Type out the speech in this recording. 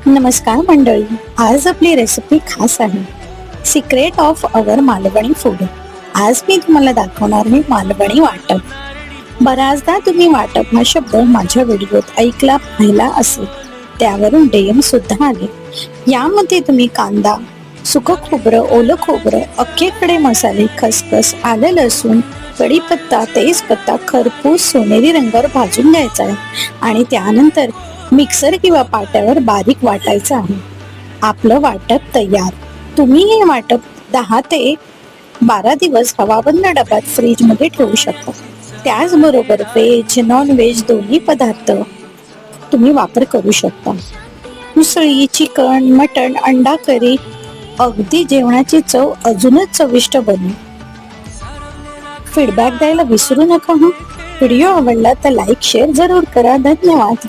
नमस्कार मंडळी, आज आपली रेसिपी खास आहे. Secret of our Malvani food. आज मी तुम्हाला दाखवणार आहे मालवणी वाटप. बऱ्याचदा तुम्ही वाटप हा शब्द माझ्या व्हिडिओत ऐकला पाहिला असेल, त्यावरून डीएम सुद्धा आले. यामध्ये तुम्ही कांदा, सुकं खोबरं, ओलं खोबरं, अख्खे खडे मसाले, खसखस, आलं लसूण, कढीपत्ता, तेजपत्ता, खरपूस सोनेरी रंगावर भाजून घ्यायचा आहे आणि त्यानंतर मिक्सर किंवा पाट्यावर बारीक वाटायचं आहे. आपलं वाटप तयार. तुम्ही हे वाटप 10 ते 12 दिवस हवाबंद डब्यात फ्रीज मध्ये ठेवू शकता. त्याचबरोबर व्हेज नॉन व्हेज दोन्ही पदार्थ तुम्ही वापर करू शकता. उसळी, चिकन, मटण, अंडा करी, अगदी जेवणाची चव अजूनच चविष्ट बनेल. फीडबॅक द्यायला विसरू नका. व्हिडिओ आवडला तर लाईक शेअर जरूर करा. धन्यवाद.